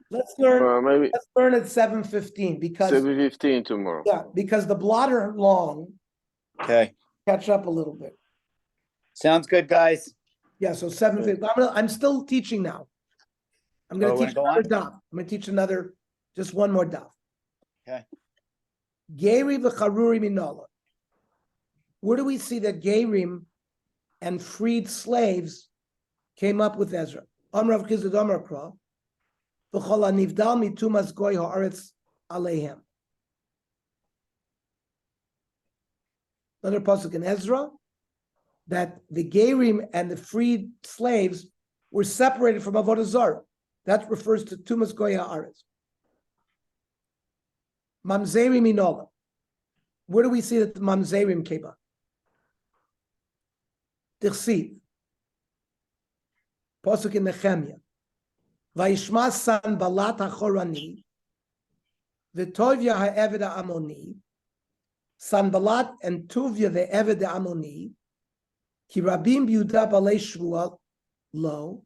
Let's learn. Maybe Let's learn at 7:15 because 7:15 tomorrow. yeah, because the blotter long. Okay. Catch up a little bit. Sounds good, guys. Yeah, so 7:15. I'm still teaching now. I'm going to teach another daf. I'm going to teach just one more daf. Okay. Geri v'charuri minola. Where do we see that Gerim and freed slaves came up with Ezra? Amrav Chizad Amar Kra. V'chol hanivdal mitumas goy haaretz aleihem. Another pasuk in Ezra that the Gerim and the freed slaves were separated from Avodah Zarah. That refers to Tumas Goy Haaretz. Mamzerim Minola. Where do we see that the Mamzerim came up? Tichsiv. Pasuk in Nehemiah. Vayishma Sanballat HaChorani V'Tovya HaEved HaAmoni. Sanballat and Tuvia the Eved HaAmoni Ki Rabim B'Yehuda Balei Shvuah Lo.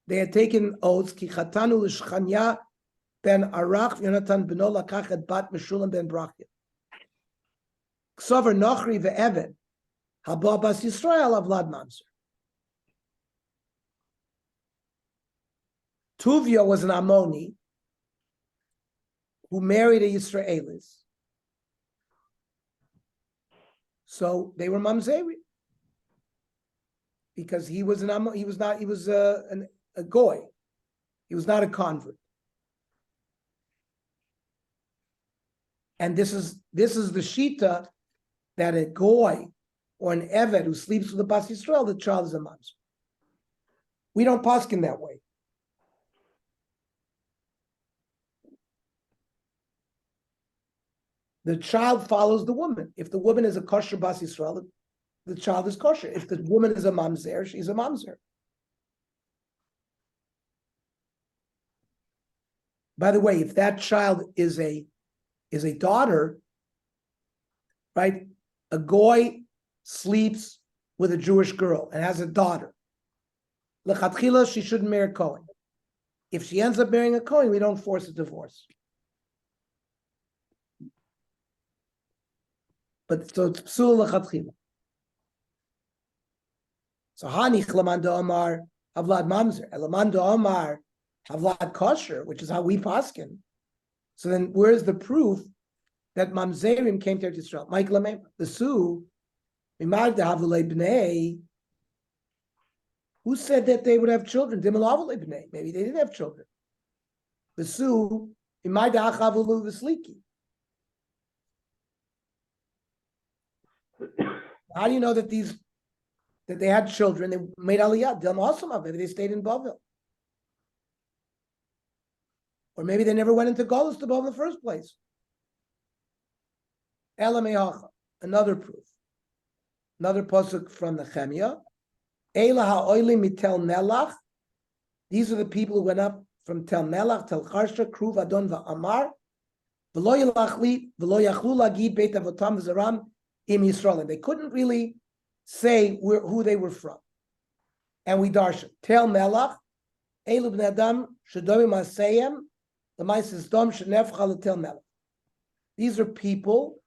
They had taken oaths. Ki Chatanu L'Shchanya ben Arach Yonatan beno Lakach et Bat Meshulam ben Brachya. Ksover Nochri ve'Eved Haba Bas Yisrael Avlad Mamzer. Tuvia was an Ammoni who married a Yisraelis. So they were Mamzeri because he was an Ammon. He was a goy. He was not a convert. And this is the shita that a goy or an eved who sleeps with a bas Yisrael, the child is a mamzer. We don't paskin that way. The child follows the woman. If the woman is a kosher bas Yisrael, the child is kosher. If the woman is a mamzer, she's a mamzer. By the way, if that child is a daughter, right? A goy sleeps with a Jewish girl and has a daughter. L'chatchila, she shouldn't marry a Kohen. If she ends up marrying a Kohen, we don't force a divorce. But so it's psul l'chatchila. So hanich lamanda omar havlad mamzer, lamanda omar havlad kosher, which is how we paskin. So then, where's the proof that mamzerim came to Israel? Mike Lamem, the Su, Mimad Havulei Bnei. Who said that they would have children? Dimalavulei Bnei. Maybe they didn't have children. The Su, Mimad Havulu Vesliki. How do you know that they had children? They made aliyah. Maybe they stayed in Bavel. Or maybe they never went into Golus to Bavel in the first place. Elamehacha, another proof. Another pasuk from Nehemiah. Eila ha'oili mitel melach. These are the people who went up from Tel Melach, Tel Charsha, Kruv Adon va'amar. V'lo yachlu lagid beit avotam v'zaram im Yisrael. They couldn't really say who they were from. And we darshan. Tel Melach, Elu b'nei adam shedomi masayim, the ma'ases dom shenefcha l'tel Melach. These are people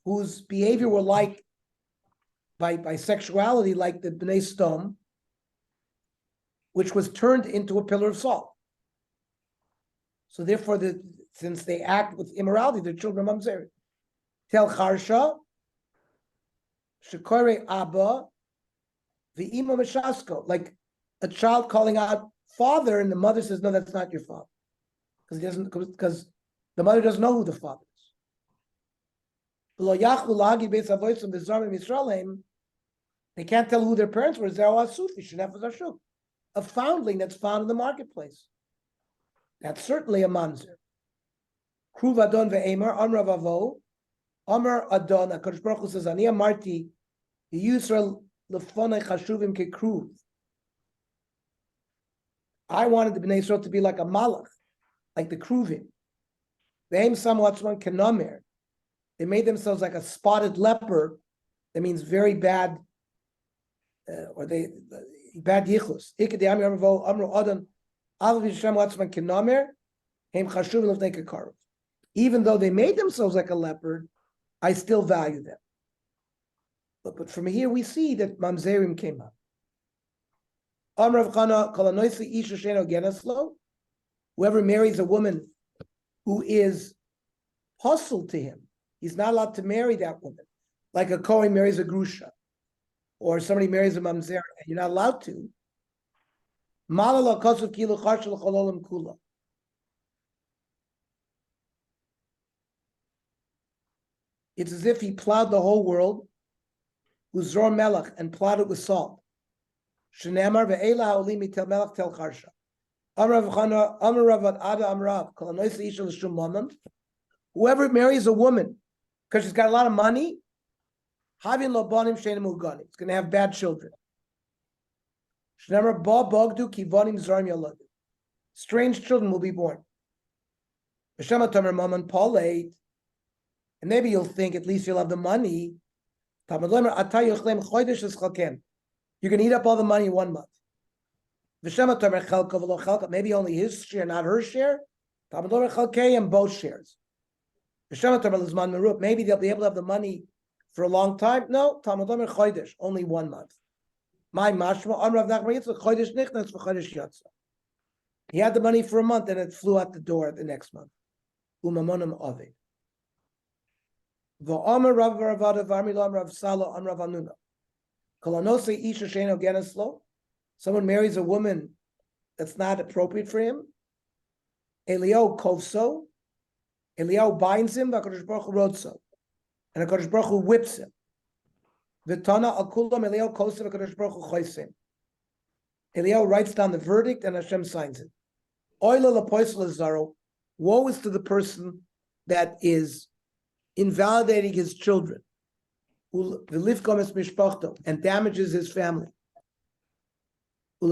whose behavior were like by sexuality, like the Bnei Stom, which was turned into a pillar of salt. So therefore, since they act with immorality, their children are mamzeri. Tel Charsha, Shekore Abba, V'ima Meshasko, like a child calling out father, and the mother says, "No, that's not your father," because the mother doesn't know who the father is. They can't tell who their parents were. A foundling that's found in the marketplace. That's certainly a manzer. Kruv Adon ve'emer, Amar Vavo, Amar Adon, HaKadosh Baruch Hu says, Ani amarti, Yisrael lefonei chashuvim kekruv. I wanted the Bnei Yisrael to be like a malach, like the kruvim. Ve'em samwatzman kenomer. They made themselves like a spotted leper. That means very bad, bad yichus. Even though they made themselves like a leopard, I still value them. But from here we see that mamzerim came up. Whoever marries a woman who is hostile to him, he's not allowed to marry that woman. Like a Kohen marries a grusha, or somebody marries a mamzer, you're not allowed to. It's as if he plowed the whole world, uzor melech, and plowed it with salt. Shenemar ve'ela ha'olim mitel melech tel charsha. Whoever marries a woman because she's got a lot of money, it's going to have bad children. Strange children will be born. And maybe you'll think at least you'll have the money. You can eat up all the money in 1 month. Maybe only his share, not her share. And both shares. Maybe they'll be able to have the money for a long time. No, only 1 month. My mashma, he had the money for a month and it flew out the door the next month. Someone marries a woman that's not appropriate for him. Eliyahu kovso, Eliyahu binds him, and HaKadosh Baruch Hu whips him. V'tana akulam Eliyahu kosev HaKadosh Baruch Hu choisim. Eliyahu writes down the verdict and Hashem signs it. Oila lapoisel zaro. Woe is to the person that is invalidating his children, and damages his family. A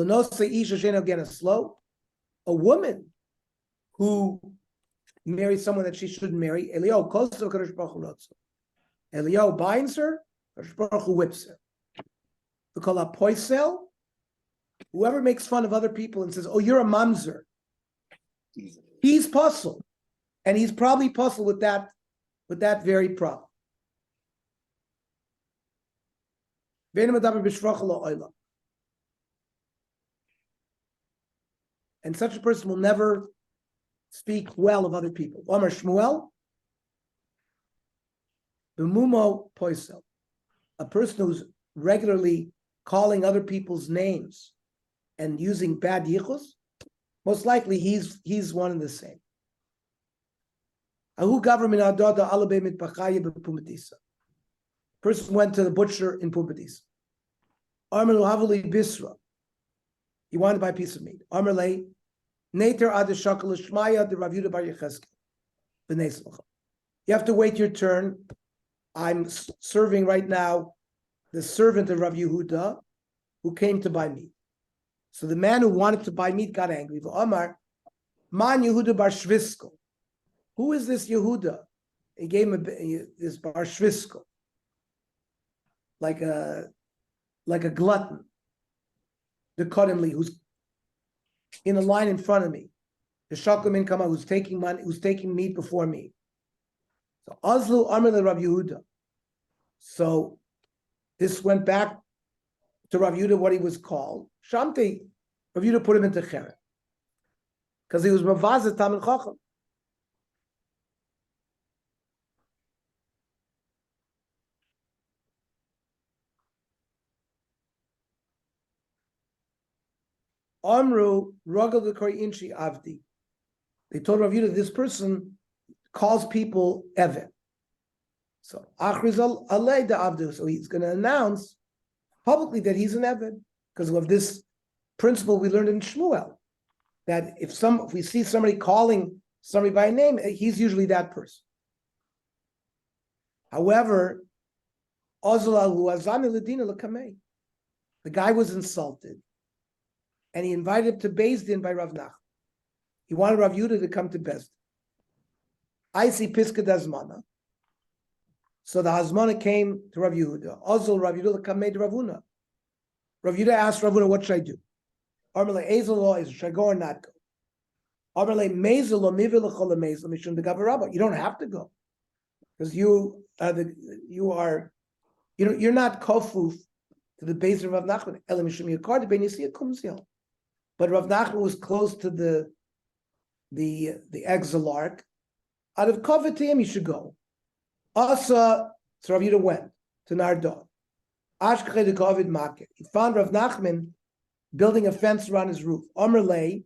woman who marries someone that she shouldn't marry, Eliyahu binds her, Kadosh Baruch Hu whips her. Whoever makes fun of other people and says, "Oh, you're a mamzer," he's puzzled, and he's probably puzzled with that very problem. And such a person will never speak well of other people. Omar Shmuel, b'mumo poisel, a person who's regularly calling other people's names and using bad yichus, most likely he's one and the same. Person went to the butcher in Pumbedisa. He wanted to buy a piece of meat. You have to wait your turn. I'm serving right now the servant of Rav Yehuda who came to buy meat. So the man who wanted to buy meat got angry. Amar, Man Yehuda bar Shvisko. Who is this Yehuda? He gave him this bar Shvisko, like a glutton. The Kodimli, who's in a line in front of me. The Shakum Kama, who's taking money, who's taking meat before me. So Azlu Amr le Rav Yehuda. So this went back to Rav Yehuda, what he was called. Shamti, Rav Yehuda put him into Cheret. Because he was Mavazet Talmid Chacham. Amru Ragal V'Kori Inchi Avdi. They told Rav Yehuda this person calls people Eved. So Achrizal Alei da Avdu. So he's going to announce publicly that he's an Eved because of this principle we learned in Shmuel, that if we see somebody calling somebody by name, he's usually that person. However, the guy was insulted, and he invited him to Beis Din by Rav Nachman. He wanted Rav Yehuda to come to Beis Din. I see Piska Dazmana. So the Hazmana came to Rav Yehuda. Also, Rav Yehuda kamei to Rav Huna. Rav Yehuda asked Rav Huna, what should I do? Armele Ezel law is, should I go or not go? You don't have to go because you're not kofuf to the base of Rav Nachman. But Rav Nachman was close to the exilarch. Out of covet to him, he should go. Asa, so Rav Yehuda went to Nardon. Ashkechei de Kovid market. He found Rav Nachman building a fence around his roof. Omer lei,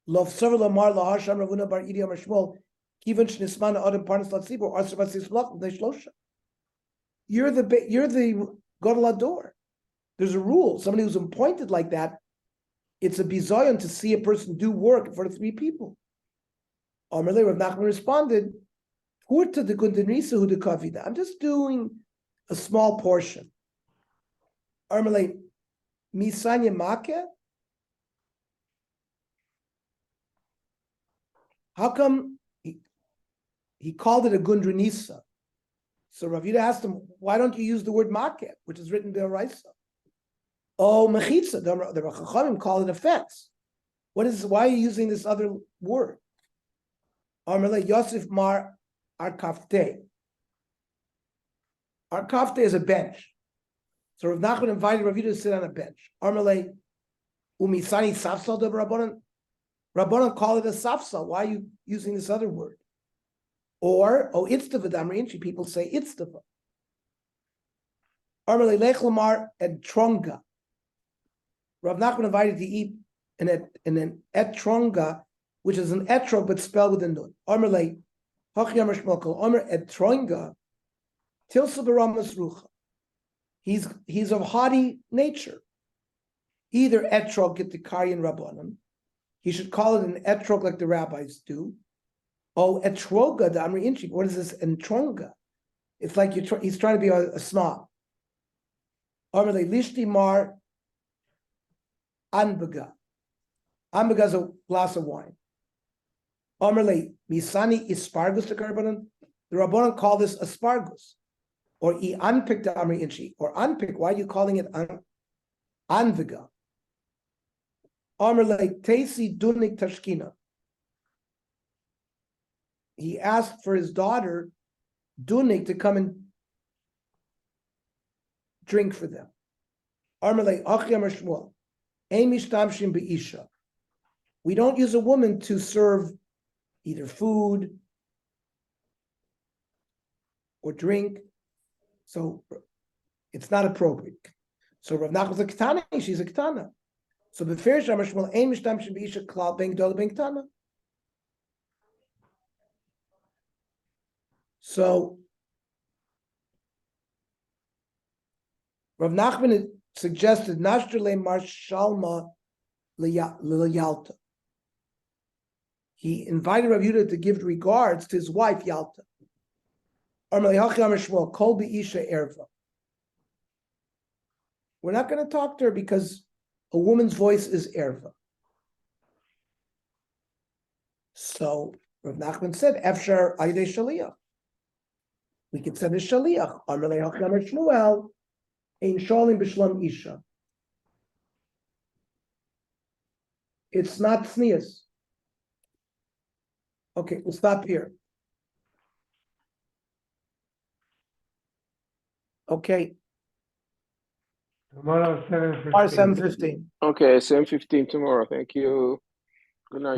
Lov Sever Lamar Lahasham Ravuna Bar Idi Amar Shmuel, Kivan Shnisman Adam Parnas Latzibor, Arsa Basis Blach, Shlosha. You're the Godelador. There's a rule. Somebody who's appointed like that, it's a bizayon to see a person do work for 3 people. Omer lei, Rav Nachman responded, Purta de Gundenrisa Hu de Kavida. I'm just doing a small portion. Omer lei, Misanya Makeh? How come he called it a gundranisa? So Rav Yehuda asked him, why don't you use the word makeh, which is written there Raisa? Oh, mechitza. The Chachamim call it a fence. Why are you using this other word? Amalei Yosef Mar Arkafte. Arkafte is a bench. So Rav Nachman invited Rav Yehuda to sit on a bench. Amalei Umisani Safsal de Rabbanan. Rabbanan call it a safsal. Why are you using this other word? Or, itztava damrinchi, people say itztava. Armele lech lamar et tronga. Rav Nachman invited to eat in an etronga, which is an etrog but spelled with a nun. Armele hachyam shmokal Omer et tronga tilsa baramas rucha. He's of haughty nature. Either etrog get the karyan rabbanan. He should call it an etrog like the rabbis do. Oh, etroga the amri inchi. What is this entronga? It's like he's trying to be a snob. Amalei lishti mar anbaga. Anbaga is a glass of wine. Amalei misani ispargus the karbanan. The rabbanan call this asparagus, or I unpick the amri inchi, or unpick. Why are you calling it anvaga? Amalei tesi dunik tashkina. He asked for his daughter, Dunik, to come and drink for them. We don't use a woman to serve either food or drink, so it's not appropriate. So Rav Nachman's a ketana, she's a ketana. So b'fir Shamar Shmuel ein mishtamshim b'isha klal ben gdol ben ketana. So Rav Nachman suggested Nashtrele Marshalma Yalta. He invited Rav Yehuda to give regards to his wife Yalta. We're not going to talk to her because a woman's voice is erva. So Rav Nachman said, Efshar Aydei Shaliach. We could send a shaliach. Amalei Hachyamer Shmuel, Ein Sholim B'Shlom Isha. It's not tznius. Okay, we'll stop here. Okay. Tomorrow, 7:15. 7:15. Okay, 7:15 tomorrow. Thank you. Good night.